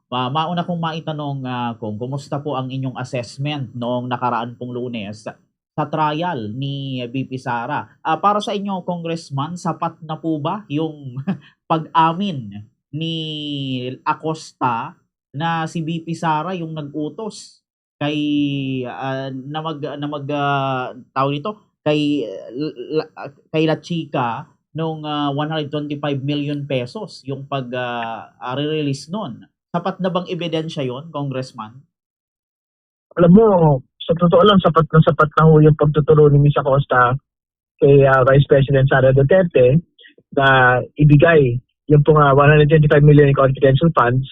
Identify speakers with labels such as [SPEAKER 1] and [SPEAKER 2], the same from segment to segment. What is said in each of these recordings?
[SPEAKER 1] Mauna kong maitanong, kung kumusta po ang inyong assessment noong nakaraan pong Lunes sa trial ni VP Sara? Para sa inyo, Congressman, sapat na po ba yung pag-amin ni Acosta na si VP Sara yung nag-utos kay tawag nito, kay La Chica nung 125 million pesos yung re-release nun. Sapat na bang ebidensya yon, Congressman?
[SPEAKER 2] Alam mo, sa totoo lang, sapat na ho yung pagtuturo ni Miss Acosta kay Vice President Sara Duterte na ibigay yung pong 125 million in confidential funds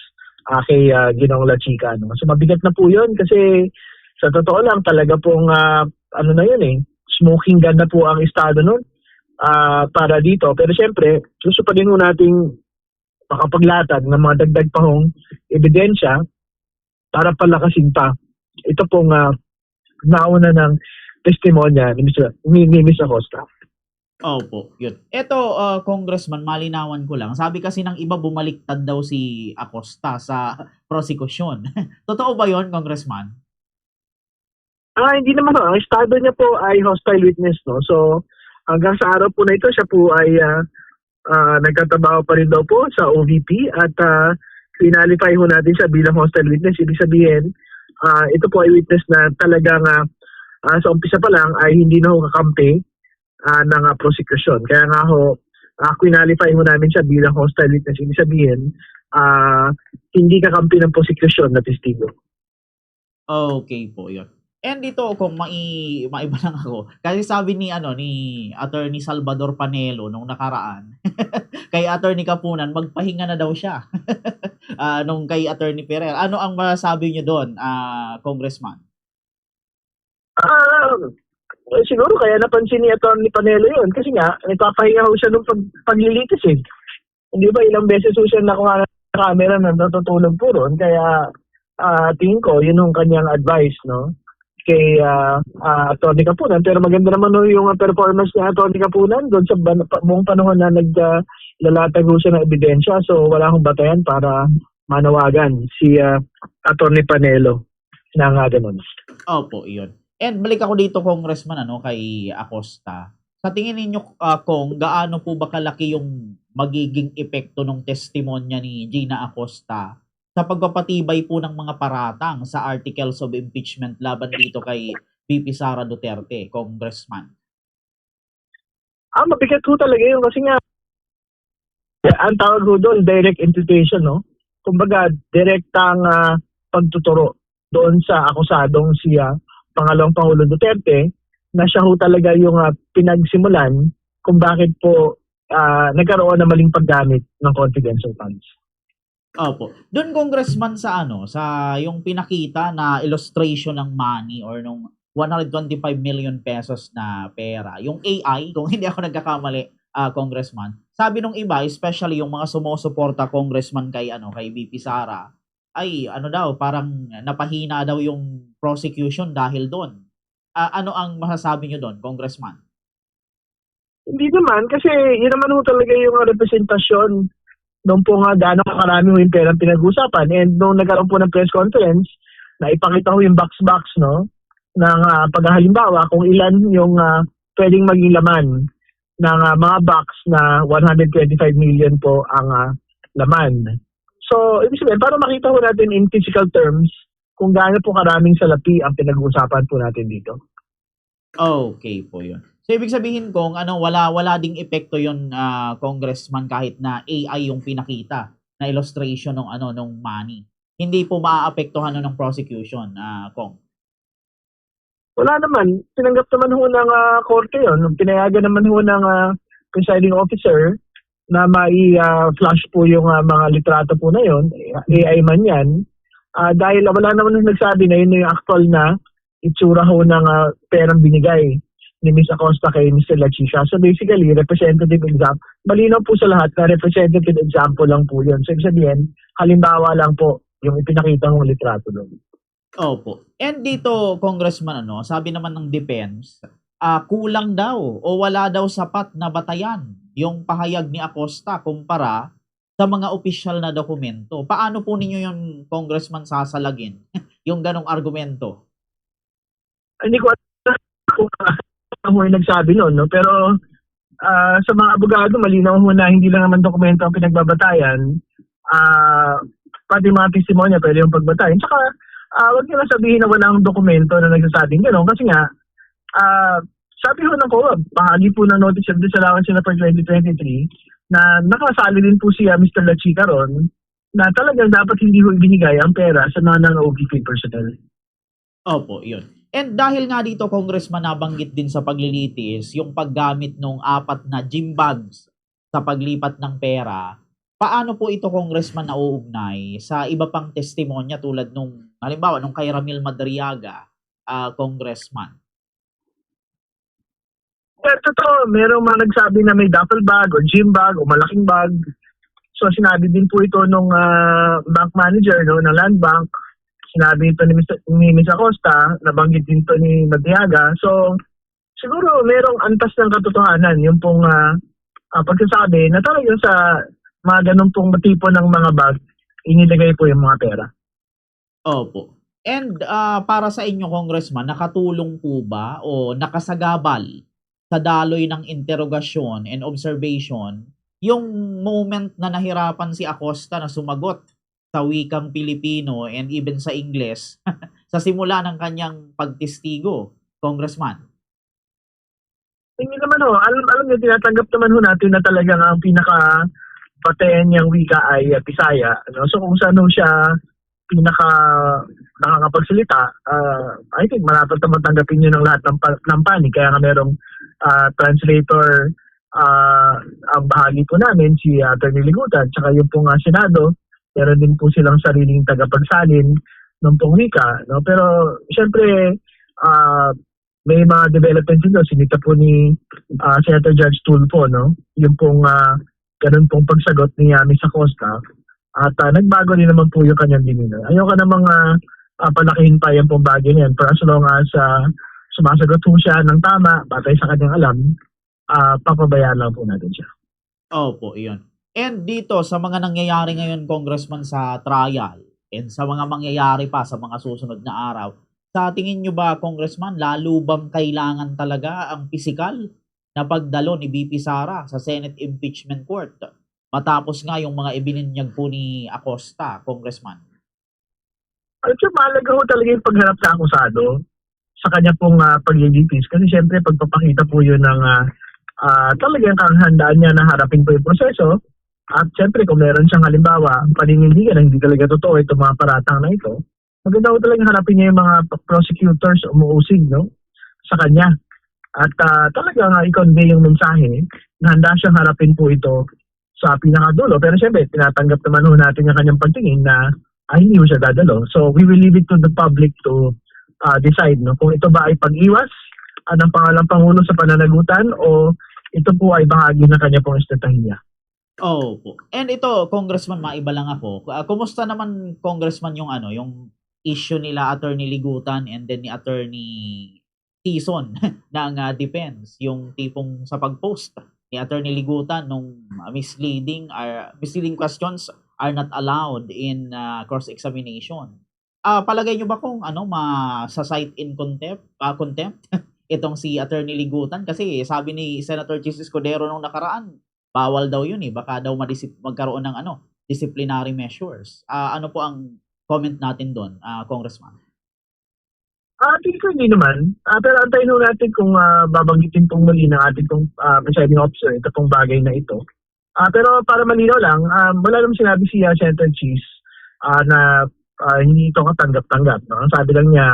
[SPEAKER 2] kay Ginoong La Chica. No? So mabigat na po yun kasi sa totoo lang talaga pong ano na yun smoking gun na po ang estado nun para dito. Pero siyempre, gusto pa din ho nating makapaglatag ng mga dagdag pa hong ebidensya para palakasin pa ito pong nauna ng testimonya ni Miss Acosta.
[SPEAKER 1] Opo, yun. Eto, Congressman, malinawan ko lang. Sabi kasi ng iba bumaliktad daw si Acosta sa prosecution. Totoo ba yon, Congressman?
[SPEAKER 2] Hindi naman. Ang estado niya po ay hostile witness. No? So, hanggang sa araw po na ito, siya po ay nagtatrabaho pa rin daw po sa OVP at qualify ho natin siya bilang hostile witness. Ibig sabihin, ito po ay witness na talagang sa umpisa pa lang ay hindi na ho kakampi ng prosecution. Kaya nga ho, qualify ho namin siya bilang hostile witness. Ibig sabihin, hindi kakampi ng prosecution na testigo.
[SPEAKER 1] Okay po, yun. And dito kung maiba lang ako, kasi sabi ni Attorney Salvador Panelo nung nakaraan, kay Attorney Kapunan magpahinga na daw siya. Nung kay Attorney Ferrer. Ano ang masasabi niyo doon, Congressman?
[SPEAKER 2] Siguro kaya napansin ni Attorney Panelo yun kasi nga nagpapahinga ho siya nung paglilitis Hindi ba ilang beses ho siya nakuha ng camera na natutulog po ron, kaya tingin ko yun yung kanyang advice, no? Kay Atty. Kapunan. Pero maganda naman yung performance ni Atty. Kapunan doon sa buong panahon na naglalatag siya ng ebidensya. So wala akong batayan para manawagan si Atty. Panelo na nga ganun.
[SPEAKER 1] Opo, iyon. And balik ako dito, Congressman, kay Acosta. Sa tingin ninyo, kung gaano po ba kalaki yung magiging epekto ng testimonya ni Gina Acosta sa pagpapatibay po ng mga paratang sa articles of impeachment laban dito kay VP Sara Duterte, Congressman?
[SPEAKER 2] Mabigat ho talaga yun kasi nga ang tawag ho doon, direct imputation, no? Kumbaga, direktang pagtuturo doon sa akusadong siya, Pangalawang Pangulo Duterte, na siya ho talaga yung pinagsimulan kung bakit po nagkaroon ng maling paggamit ng confidential funds.
[SPEAKER 1] Opo. Doon, Congressman, sa yung pinakita na illustration ng money or nung 125 million pesos na pera. Yung AI, kung hindi ako nagkakamali, Congressman, sabi nung iba, especially yung mga sumusuporta, Congressman, kay VP Sara, ay daw, parang napahina daw yung prosecution dahil doon. Ano ang masasabi nyo doon, Congressman?
[SPEAKER 2] Hindi naman, kasi yun naman ho talaga yung representasyon nung po nga gaano karami ho yung perang pinag-usapan. And nung nagkaroon po ng press conference, na ipakita ho yung box-box, no? Ng paghalimbawa kung ilan yung pwedeng maging laman ng mga box na 125 million po ang laman. So, ibig sabihin, para makita ho natin in physical terms kung gaano po karaming salapi ang pinag-uusapan po natin dito.
[SPEAKER 1] Okay po yun. So, ibig sabihin kung wala ding epekto yon, Congressman, kahit na AI yung pinakita na illustration ng money. Hindi po maaapektuhan ng prosecution, Kong.
[SPEAKER 2] Wala naman. Tinanggap naman ho ng korte yun. Pinayagan naman ho ng presiding officer na mai-flash po yung mga litrato po na yun. AI man yan. Dahil wala naman nagsabi na yun yung actual na itsura ho ng perang binigay ni Ms. Acosta kay Mr. La Chica. So basically, representative example. Malinaw po sa lahat na representative example lang po yun. So ibig sabihin, halimbawa lang po yung ipinakita ng litrato doon.
[SPEAKER 1] Opo. And dito, Congressman, sabi naman ng defense, kulang daw o wala daw sapat na batayan yung pahayag ni Acosta kumpara sa mga opisyal na dokumento. Paano po ninyo yun, Congressman, sasalagin yung ganong argumento?
[SPEAKER 2] Hindi ko alam kung ako yung nagsabi noon, no? Pero sa mga abogado, malinaw ho na hindi lang naman dokumento ang pinagbabatayan. Ah, pati mga testimonya pwede yung pagbatayan. Tsaka, wag nyo lang sabihin na walang dokumento na nagsasabing gano'n. Kasi nga, ah, sabi ho ng COA, bahagi po ng Notice of Disallowance for 2023 na nakasali din po siya Mr. Lachica ron na talagang dapat hindi ho ibinigay ang pera sa mga non-OPP personnel.
[SPEAKER 1] Opo, yun. And dahil nga dito, Congressman, nabanggit din sa paglilitis yung paggamit ng 4 na gym bags sa paglipat ng pera. Paano po ito, Congressman, nauugnay sa iba pang testimonya tulad nung, halimbawa, nung kay Ramil Madriaga, Congressman?
[SPEAKER 2] Pero totoo, merong mga nagsabi na may duffel bag o gym bag o malaking bag. So sinabi din po ito nung bank manager no, ng Land Bank. Sinabi ito ni Ms. Acosta, nabanggit din ito ni Madriaga. So siguro merong antas ng katotohanan yung pong pagsasabi na talagang sa mga ganun pong tipo ng mga bag, inilagay po yung mga pera.
[SPEAKER 1] Opo. And para sa inyo, Congressman, nakatulong po ba o nakasagabal sa daloy ng interogasyon and observation yung moment na nahirapan si Acosta na sumagot sa wikang Pilipino and even sa Ingles sa simula ng kanyang pagtestigo, Congressman?
[SPEAKER 2] Hindi naman ho, alam niyo, tinatanggap naman ho natin na talagang ang pinaka patayan niyang wika ay Bisaya. No? So kung saan ho siya pinaka nakakapagsalita, I think marapat naman tanggapin yun ng lahat ng panig. Kaya nga merong translator ang bahagi po namin, si Atty. Ligutan, tsaka yung pong Senado, meron din po silang sariling tagapagsalin ng pong wika. No? Pero syempre, may mga developments dito. Sinita po ni Senator Judge Tulfo, no? Yung pong ganun pong pagsagot ni Ms. Acosta. At nagbago din naman po yung kanyang demeanor. Ayoko namang palakihin pa yung pong bagay niyan. For as long as sumasagot po siya ng tama, batay sa kanyang alam, papabayaan lang po natin siya.
[SPEAKER 1] Opo, iyon. And dito, sa mga nangyayari ngayon, Congressman, sa trial and sa mga mangyayari pa sa mga susunod na araw, sa tingin nyo ba, Congressman, lalo bang kailangan talaga ang pisikal na pagdalo ni BP Sara sa Senate Impeachment Court? Matapos nga yung mga ibininyag po ni Acosta, Congressman.
[SPEAKER 2] At yung mahalaga ho talaga yung pagharap sa akusado sa kanya pong paglilitis. Kasi syempre, pagpapakita po yun ng talagang kahandaan niya na harapin po yung proseso. At syempre, kung meron siyang halimbawa, paninindigan na hindi talaga totoo itong mga paratang na ito, maganda ko talagang harapin niya yung mga prosecutors umuusig no, sa kanya. At talagang i-convey yung mensahe na handa siyang harapin po ito sa pinakadulo. Pero syempre, tinatanggap naman ho natin yung kanyang pagtingin na hindi ho siya dadalo. So we will leave it to the public to decide no, kung ito ba ay pag-iwas ng pangalang Pangulo sa pananagutan o ito po ay bahagi ng kanya pong estratehiya.
[SPEAKER 1] Opo. And ito, Congressman, maiba lang ako. Kumusta naman, Congressman, yung yung issue nila Attorney Ligutan and then ni Attorney Tison ng defense, yung tipong sa pag-post ni Attorney Ligutan nung misleading questions are not allowed in cross-examination. Palagay nyo ba kung sa-cite in contempt itong si Attorney Ligutan? Kasi sabi ni Senator Chis Escudero nung nakaraan, bawal daw yun eh. Baka daw magkaroon ng disciplinary measures. Ano po ang comment natin doon, Congressman?
[SPEAKER 2] Tingin ko hindi naman. Pero antayin ho natin kung babanggitin pong muli ng ating pong presiding officer ito pong bagay na ito. Pero para malinaw lang, wala naman sinabi si Senator Chis na hindi ito katanggap-tanggap. No? Ang sabi lang niya,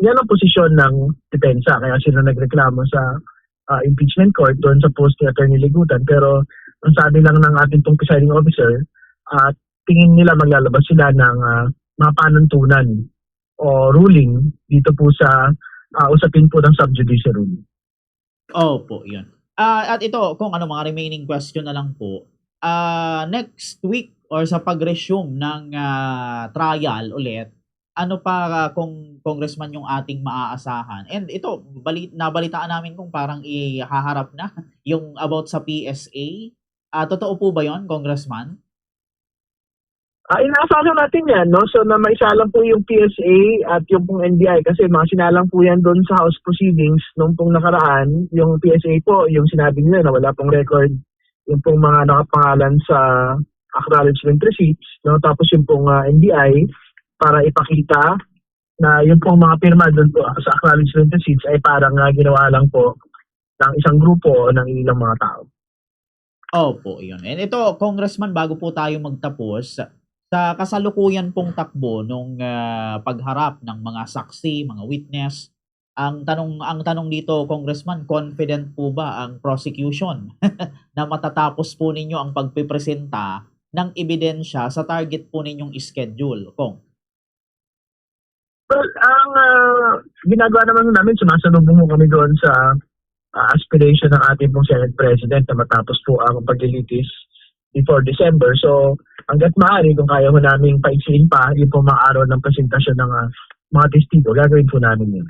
[SPEAKER 2] yan ang posisyon ng depensa. Kaya sila nagreklamo sa impeachment court doon sa post ni Attorney Ligutan. Pero ang sabi lang ng ating pong presiding officer, tingin nila maglalabas sila ng mga panuntunan o ruling dito po sa usapin po ng sub-judice ruling.
[SPEAKER 1] Opo, yun. At ito, kung mga remaining question na lang po, next week or sa pag-resume ng trial ulit, ano pa kung Congressman yung ating maaasahan? And ito, nabalitaan namin kung parang ihaharap na yung about sa PSA Totoo po ba yon, Congressman?
[SPEAKER 2] Inaasahan natin yan, no? So na maisalang po yung PSA at yung pong NBI kasi mga sinalang po yan doon sa House proceedings nung pong nakaraan. Yung PSA po, yung sinabi nila na wala pong record yung pong mga nakapangalan sa acknowledgement receipts, no? Tapos yung pong NBI para ipakita na yung pong mga pirma doon po sa acknowledgement receipts ay parang ginawa lang po ng isang grupo o ng ilang mga tao.
[SPEAKER 1] Opo, yun. And ito, Congressman, bago po tayo magtapos, sa kasalukuyan pong takbo nung pagharap ng mga saksi, mga witness, ang tanong dito, Congressman, confident po ba ang prosecution na matatapos po ninyo ang pagpipresenta ng ebidensya sa target po ninyong schedule, Kong?
[SPEAKER 2] Well, ang ginagawa naman namin, sumasalubong mo kami doon sa aspiration ng ating pong Senate President na matapos po ang paglilitis before December. So, hanggat maaari, kung kaya mo namin paiksiin pa yung pong mga araw ng presentasyon ng mga testigo, gagawin po namin yun.